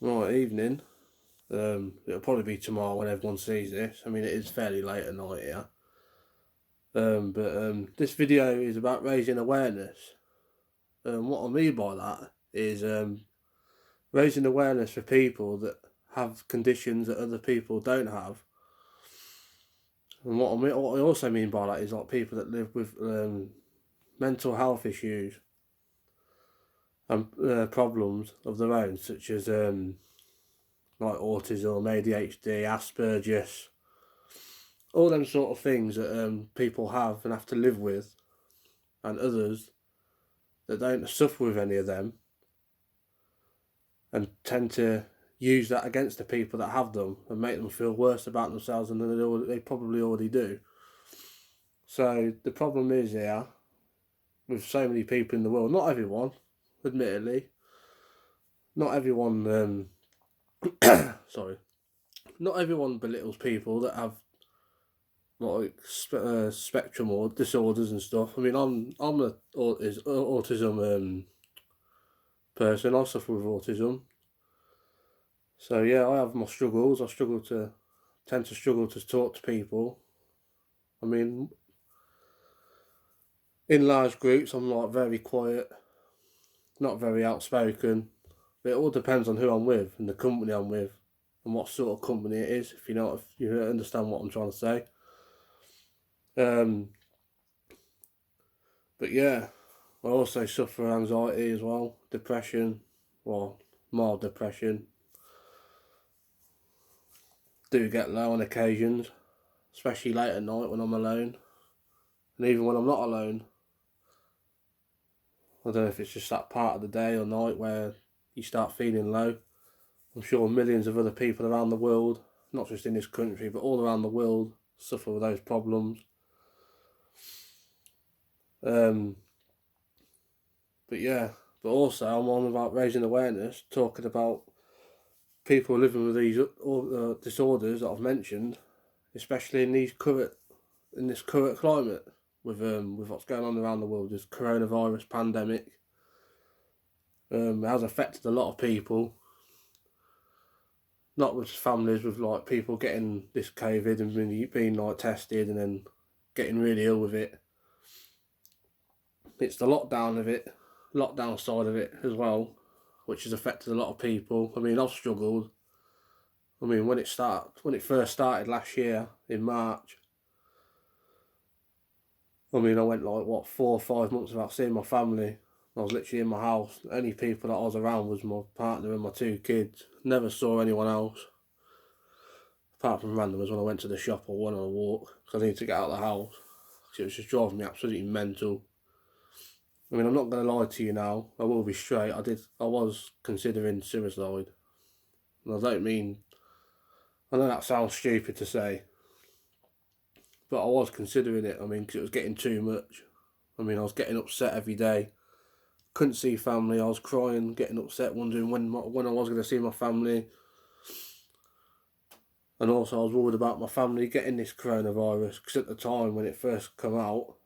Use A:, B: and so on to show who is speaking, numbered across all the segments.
A: Right, evening. It'll probably be tomorrow when everyone sees this. I mean, it is fairly late at night here. But this video is about raising awareness. What I mean by that is raising awareness for people that have conditions that other people don't have. And what I also mean by that is like people that live with mental health issues and problems of their own, such as like autism, ADHD, Asperger's, all them sort of things that people have and have to live with, and others that don't suffer with any of them and tend to use that against the people that have them and make them feel worse about themselves than they probably already do. So the problem is here with so many people in the world, not everyone, admittedly, not everyone, sorry, not everyone belittles people that have like spectrum or disorders and stuff. I mean, I'm a autism person. I suffer with autism, so yeah, I have my struggles. Tend to struggle to talk to people. I mean, in large groups, I'm like very quiet, not very outspoken. But it all depends on who I'm with and the company I'm with, and what sort of company it is. If you understand what I'm trying to say. Um, but yeah, I also suffer anxiety as well, depression, well, mild depression. Do get low on occasions, especially late at night when I'm alone. And even when I'm not alone, I don't know if it's just that part of the day or night where you start feeling low. I'm sure millions of other people around the world, not just in this country, but all around the world, suffer with those problems. Um, but yeah, but also I'm on about raising awareness, talking about people living with these disorders that I've mentioned, especially in this current climate with what's going on around the world, this coronavirus pandemic. It has affected a lot of people, not with families with like people getting this COVID and being like tested and then getting really ill with it. It's the lockdown side of it as well, which has affected a lot of people. I mean, I've struggled. I mean, when it first started last year in March, I mean, I went like 4 or 5 months without seeing my family. I was literally in my house. The only people that I was around was my partner and my 2 kids. Never saw anyone else, apart from randomers when I went to the shop or went on a walk because I needed to get out of the house. It was just driving me absolutely mental. I mean, I'm not going to lie to you now. I will be straight. I was considering suicide, and I don't mean. I know that sounds stupid to say, but I was considering it. I mean, because it was getting too much. I mean, I was getting upset every day. Couldn't see family. I was crying, getting upset, wondering when I was going to see my family. And also, I was worried about my family getting this coronavirus because at the time when it first came out,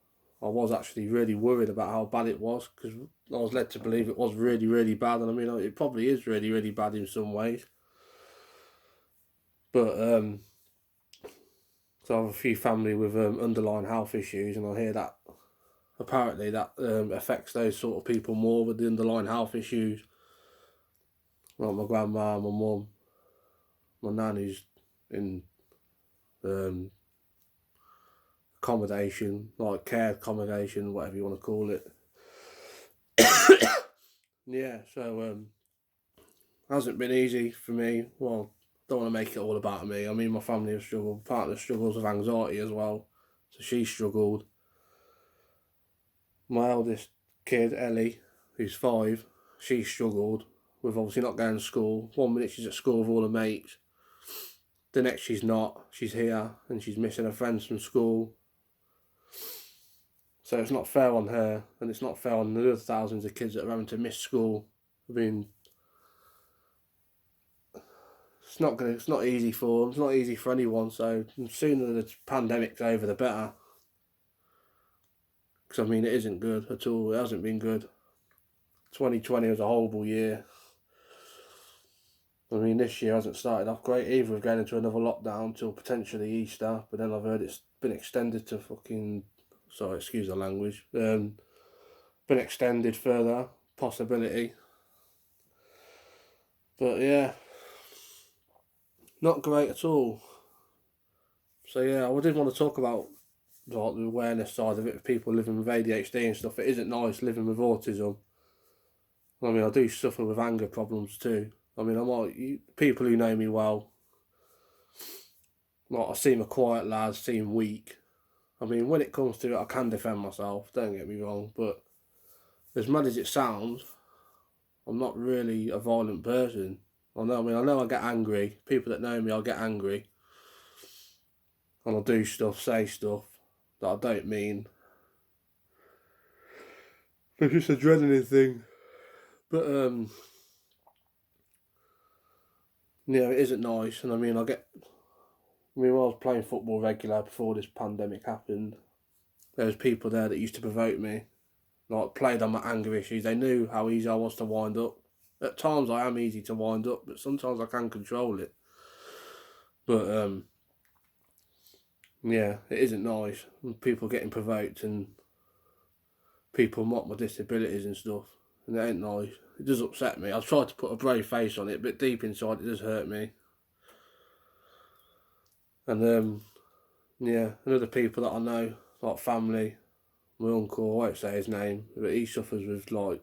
A: I was actually really worried about how bad it was because I was led to believe it was really, really bad. And I mean, it probably is really, really bad in some ways. But so I have a few family with underlying health issues, and I hear that apparently that affects those sort of people more with the underlying health issues, like my grandma, my mum, my nan who's in um, accommodation, like care accommodation, whatever you want to call it. Yeah, so hasn't been easy for me. Well, don't want to make it all about me. I mean, my family has struggled. Partner struggles with anxiety as well, so she struggled. My eldest kid, Ellie, who's 5, she struggled with obviously not going to school. 1 minute she's at school with all her mates, the next she's not. She's here and she's missing her friends from school. So it's not fair on her, and it's not fair on the other thousands of kids that are having to miss school. I mean, it's not easy for them. It's not easy for anyone. So the sooner the pandemic's over, the better. Because I mean, it isn't good at all. It hasn't been good. 2020 was a horrible year. I mean, this year hasn't started off great either. We're going into another lockdown till potentially Easter, but then I've heard it's been extended to fucking. Sorry, excuse the language. Been extended further, possibility. But yeah, not great at all. So yeah, I did want to talk about like the awareness side of it of people living with ADHD and stuff. It isn't nice living with autism. I mean, I do suffer with anger problems too. I mean, people who know me well, like I seem a quiet lad, seem weak. I mean, when it comes to it, I can defend myself. Don't get me wrong, but as mad as it sounds, I'm not really a violent person. I know I get angry. People that know me, I'll get angry. And I'll do stuff, say stuff that I don't mean. It's just a adrenaline thing. But, yeah, it isn't nice. And I mean, when I was playing football regular before this pandemic happened, there was people there that used to provoke me. Like, played on my anger issues. They knew how easy I was to wind up. At times I am easy to wind up, but sometimes I can control it. But, yeah, it isn't nice. People getting provoked and people mock my disabilities and stuff. And it ain't nice. It does upset me. I've tried to put a brave face on it, but deep inside it does hurt me. And yeah, and other people that I know, like family, my uncle, I won't say his name, but he suffers with like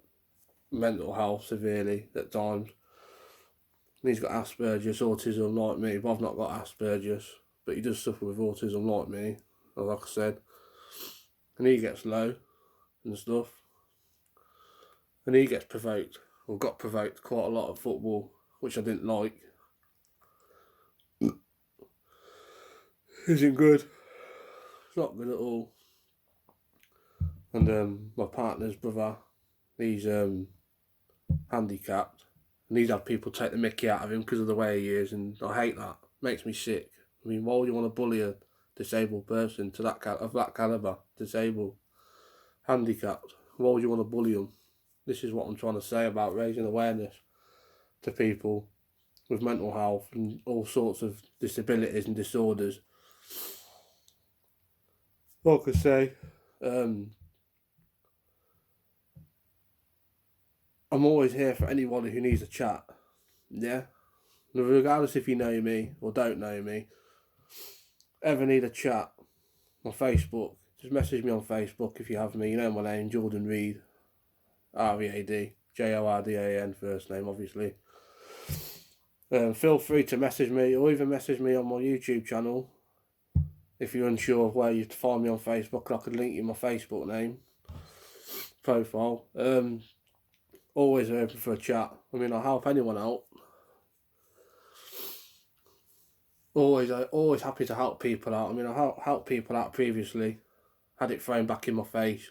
A: mental health severely at times. And he's got Asperger's, autism like me, but I've not got Asperger's, but he does suffer with autism like me, like I said. And he gets low and stuff. And he gets provoked, or got provoked quite a lot at football, which I didn't like. Isn't good. It's not good at all. And my partner's brother, he's handicapped, and he's had people take the mickey out of him because of the way he is, and I hate that. It makes me sick. I mean, why would you want to bully a disabled person to of that calibre, disabled, handicapped? Why would you want to bully them? This is what I'm trying to say about raising awareness to people with mental health and all sorts of disabilities and disorders. Like I say, I'm always here for anybody who needs a chat. Yeah? Regardless if you know me or don't know me, ever need a chat on Facebook, just message me on Facebook if you have me. You know my name, Jordan Reed, R-E-A-D, Jordan, first name obviously. Feel free to message me, or even message me on my YouTube channel if you're unsure of where you to find me on Facebook. I could link you my Facebook name profile. Always open for a chat. I mean, I'll help anyone out. Always happy to help people out. I mean, I helped people out previously, had it thrown back in my face,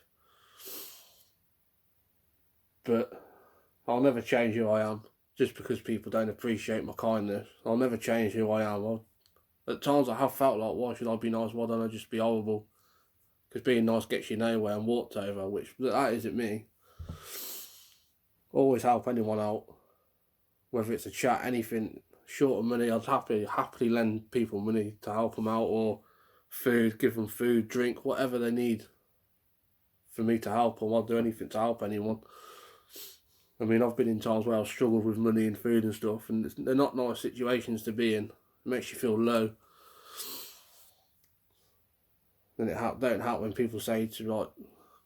A: but I'll never change who I am just because people don't appreciate my kindness. I'll never change who I am. At times I have felt like, why should I be nice? Why don't I just be horrible? Because being nice gets you nowhere and walked over, which that isn't me. Always help anyone out, whether it's a chat, anything. Short of money, I'd happily lend people money to help them out, or food, give them food, drink, whatever they need for me to help them. I'll do anything to help anyone. I mean, I've been in times where I've struggled with money and food and stuff, and they're not nice situations to be in. It makes you feel low. And it don't help when people say to like,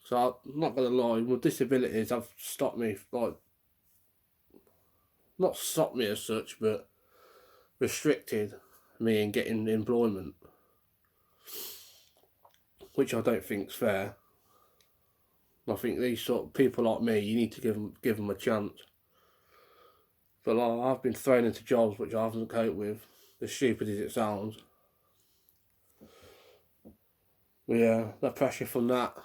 A: so I'm not gonna lie, with disabilities have stopped me, like, not stopped me as such, but restricted me in getting employment, which I don't think's fair. I think these sort of people like me, you need to give them a chance. But like, I've been thrown into jobs which I haven't coped with, as stupid as it sounds. But yeah, the pressure from that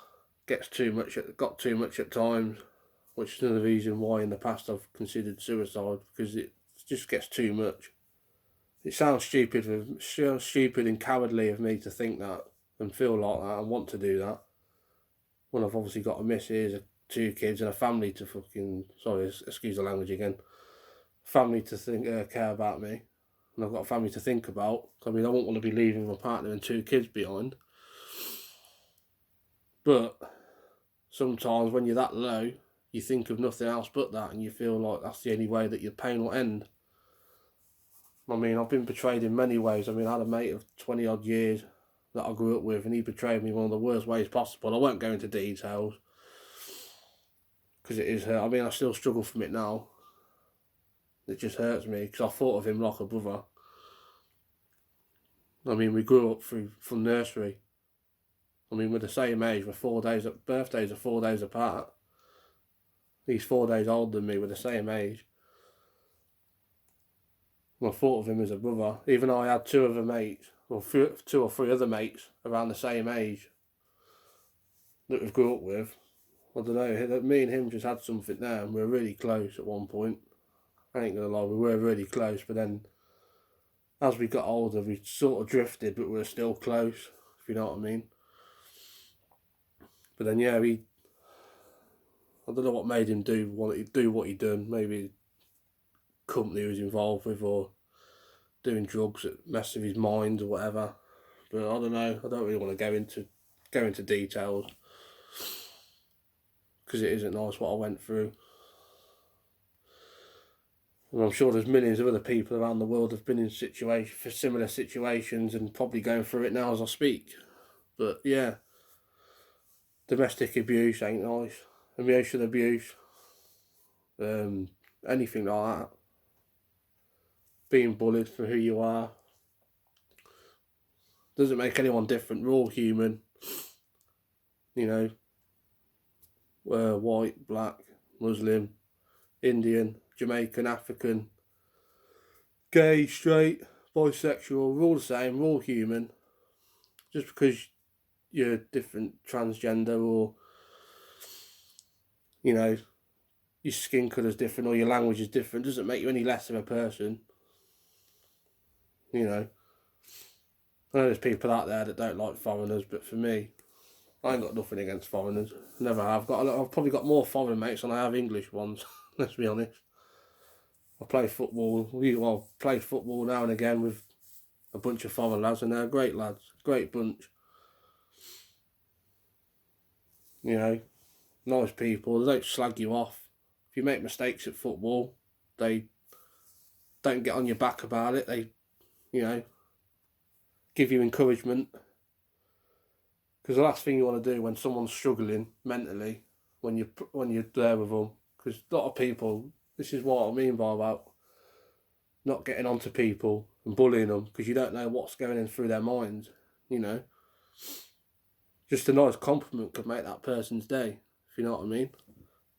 A: got too much at times, which is another reason why in the past I've considered suicide, because it just gets too much. It sounds stupid and cowardly of me to think that and feel like that and want to do that, when I've obviously got a missus, 2 kids and a family to excuse the language again, family to care about me, and I've got a family to think about. I mean, I won't want to be leaving my partner and 2 kids behind. But sometimes when you're that low, you think of nothing else but that, and you feel like that's the only way that your pain will end. I mean, I've been betrayed in many ways. I mean, I had a mate of 20 odd years that I grew up with, and he betrayed me in one of the worst ways possible. I won't go into details because it is hurt. I mean, I still struggle from it now. It just hurts me because I thought of him like a brother. I mean, we grew up from nursery. I mean, we're the same age. Birthdays are 4 days apart. He's 4 days older than me. We're the same age. I thought of him as a brother. Even though I had 2 other mates, or 2 or 3 other mates around the same age that we grew up with. I don't know. Me and him just had something there, and we were really close at one point. I ain't gonna lie, we were really close. But then, as we got older, we sort of drifted, but we were still close. If you know what I mean. But then, yeah, I don't know what made him do what he done. Maybe company he was involved with, or doing drugs that messed with his mind or whatever. But I don't know. I don't really want to go into details because it isn't nice what I went through. And I'm sure there's millions of other people around the world have been in similar situations and probably going through it now as I speak. But yeah, domestic abuse ain't nice. Emotional abuse, anything like that. Being bullied for who you are doesn't make anyone different. We're all human. You know, white, black, Muslim, Indian, Jamaican, African, gay, straight, bisexual, we're all the same, we're all human. Just because you're different, transgender, or, you know, your skin colour's different or your language is different, doesn't make you any less of a person. You know, I know there's people out there that don't like foreigners, but for me, I ain't got nothing against foreigners. Never have. I've probably got more foreign mates than I have English ones. Let's be honest. I play football. Play football now and again with a bunch of foreign lads, and they're great lads, great bunch. You know, nice people. They don't slag you off. If you make mistakes at football, they don't get on your back about it. They, you know, give you encouragement. Because the last thing you want to do when someone's struggling mentally, when you're there with them, because a lot of people, this is what I mean by about not getting onto people and bullying them, because you don't know what's going in through their minds. You know, just a nice compliment could make that person's day, if you know what I mean.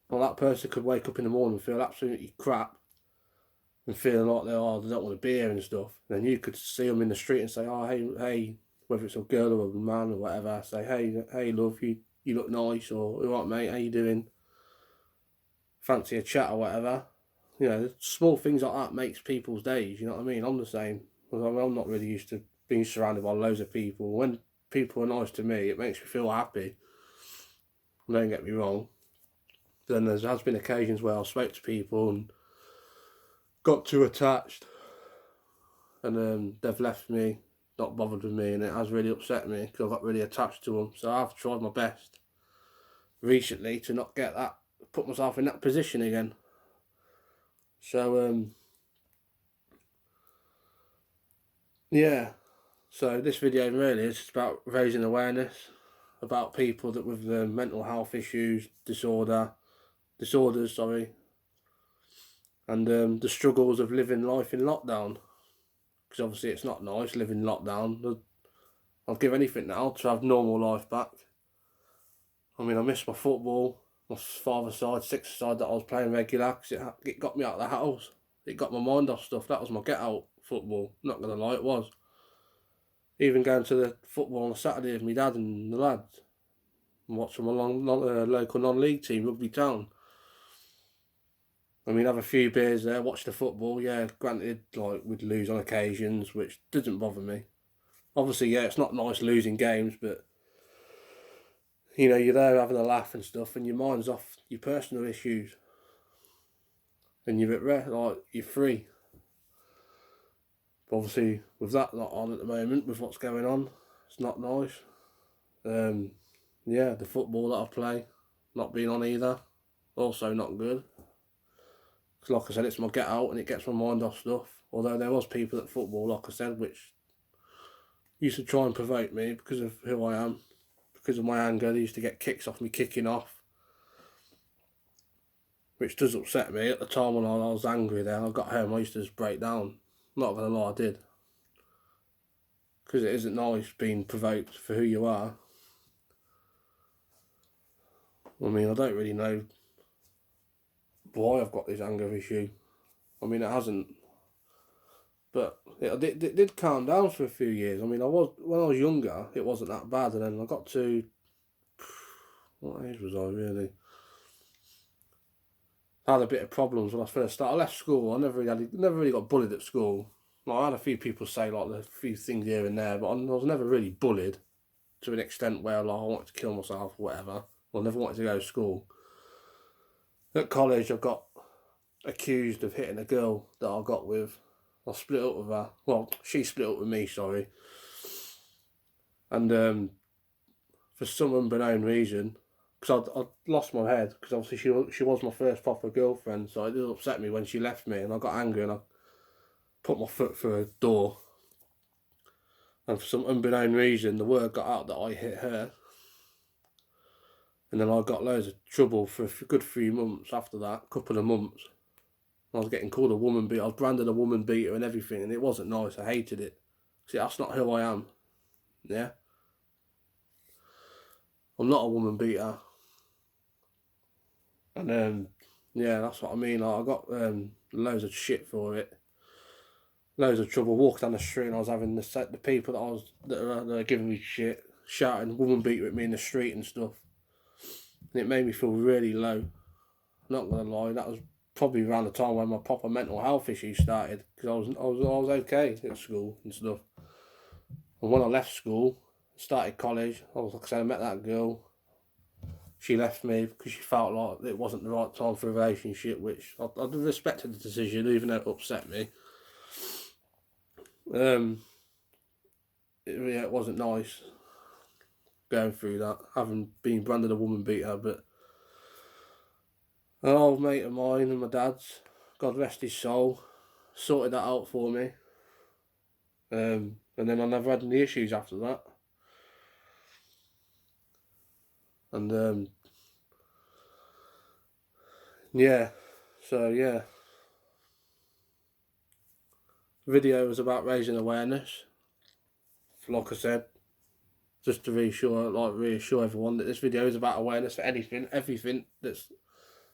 A: Well, that person could wake up in the morning and feel absolutely crap and feel like they don't want to be here and stuff. And then you could see them in the street and say, oh, hey, whether it's a girl or a man or whatever, say, hey, love, you look nice, or all right, mate, how you doing? Fancy a chat or whatever. You know, small things like that makes people's days, you know what I mean? I'm the same. I'm not really used to being surrounded by loads of people. When people are nice to me, it makes me feel happy. Don't get me wrong. Then there has been occasions where I spoke to people and got too attached, and they've left me, not bothered with me, and it has really upset me because I got really attached to them. So I've tried my best recently to not put myself in that position again. So yeah, so this video really is just about raising awareness about people that with mental health issues, disorders, and the struggles of living life in lockdown. Because obviously it's not nice living in lockdown. I'd give anything now to have normal life back. I mean, I miss my football, my father's side, sixth side that I was playing regular, because it got me out of the house. It got my mind off stuff. That was my get out football. Not gonna lie, it was. Even going to the football on a Saturday with my dad and the lads, and watching my local non-league team, Rugby Town. I mean, have a few beers there, watch the football. Yeah, granted, like we'd lose on occasions, which doesn't bother me. Obviously, yeah, it's not nice losing games, but you know, you're there having a laugh and stuff, and your mind's off your personal issues. and you're at rest, like you're free. But obviously, with that not on at the moment, with what's going on, it's not nice. Yeah, the football that I play, not being on either, also not good. Because like I said, it's my get out and it gets my mind off stuff. Although there was people at football, like I said, which used to try and provoke me because of who I am, because of my anger. They used to get kicks off me kicking off, which does upset me. At the time when I was angry there, I got home, I used to just break down. Not gonna lie, I did. Because it isn't nice being provoked for who you are. I mean, I don't really know why I've got this anger issue. I mean, it hasn't, but it did calm down for a few years. I mean, when I was younger, it wasn't that bad, and then I got to, what age was I really? I had a bit of problems when I first started. I left school. I never really got bullied at school. Like, I had a few people say like a few things here and there, but I was never really bullied to an extent where like I wanted to kill myself or whatever. I never wanted to go to school. At college, I got accused of hitting a girl that I got with. I split up with her. Well, she split up with me, sorry. And for some unbeknown reason, because I'd lost my head, because obviously she was my first proper girlfriend, so it did upset me when she left me, and I got angry and I put my foot through a door. And for some unbeknown reason, the word got out that I hit her. And then I got loads of trouble for a good few months after that, couple of months. I was getting called a woman beater. I was branded a woman beater and everything, and it wasn't nice. I hated it. See, that's not who I am. Yeah? I'm not a woman beater. And yeah, that's what I mean. Like, I got loads of shit for it. Loads of trouble. Walking down the street and I was having the people that are giving me shit, shouting woman beater at me in the street and stuff. And it made me feel really low. Not gonna lie, that was probably around the time when my proper mental health issues started, because I was okay at school and stuff. And when I left school, started college, like I said, I met that girl. She left me because she felt like it wasn't the right time for a relationship, which I respected the decision, even though it upset me. It wasn't nice going through that, having been branded a woman beater, but an old mate of mine and my dad's, God rest his soul, sorted that out for me. And then I never had any issues after that. And yeah, so yeah. The video was about raising awareness. Like I said, just to reassure everyone that this video is about awareness for everything that's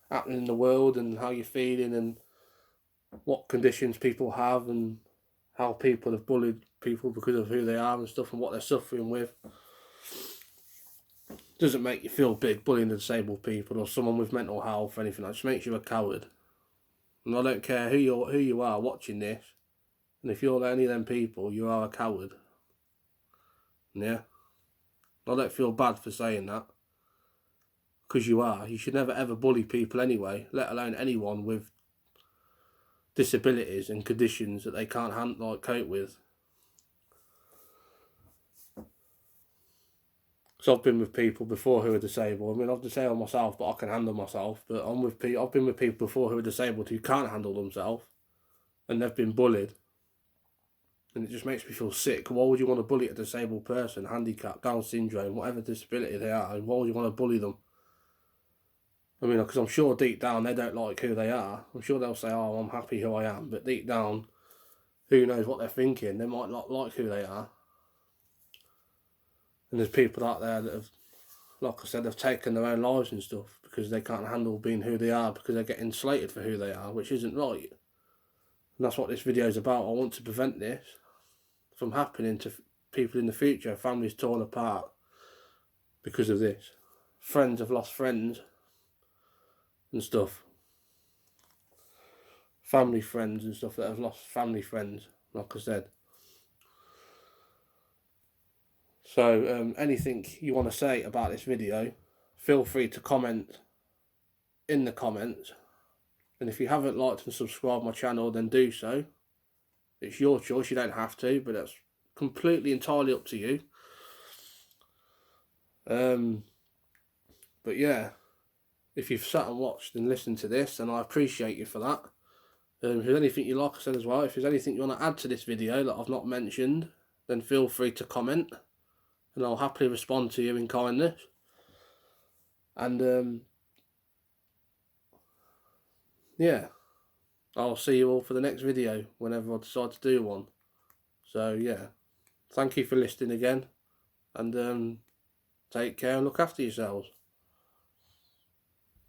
A: happening in the world, and how you're feeling, and what conditions people have, and how people have bullied people because of who they are and stuff, and what they're suffering with. Doesn't make you feel big bullying the disabled people or someone with mental health or anything. That just makes you a coward. And I don't care who you are watching this, and if you're any of them people, you are a coward. Yeah, I don't feel bad for saying that, because you are. You should never ever bully people anyway, let alone anyone with disabilities and conditions that they can't cope with. So I've been with people before who are disabled. I mean, I've disabled myself, but I can handle myself. But I've been with people before who are disabled who can't handle themselves, and they've been bullied. And it just makes me feel sick. Why would you want to bully a disabled person, handicapped, Down syndrome, whatever disability they are, and why would you want to bully them? I mean, because I'm sure deep down they don't like who they are. I'm sure they'll say, oh, I'm happy who I am. But deep down, who knows what they're thinking? They might not like who they are. And there's people out there that have, like I said, have taken their own lives and stuff because they can't handle being who they are, because they're getting slated for who they are, which isn't right. And that's what this video is about. I want to prevent this from happening to people in the future. Families torn apart because of this. Friends have lost friends and stuff. Family friends and stuff that have lost family friends, like I said. So anything you want to say about this video, feel free to comment in the comments. And if you haven't liked and subscribed my channel, then do so. It's your choice, you don't have to, but that's completely entirely up to you. But yeah, if you've sat and watched and listened to this, then I appreciate you for that. If there's anything you like, I said as well, if there's anything you want to add to this video that I've not mentioned, then feel free to comment, and I'll happily respond to you in kindness. And yeah, I'll see you all for the next video whenever I decide to do one. So yeah, thank you for listening again, and take care and look after yourselves.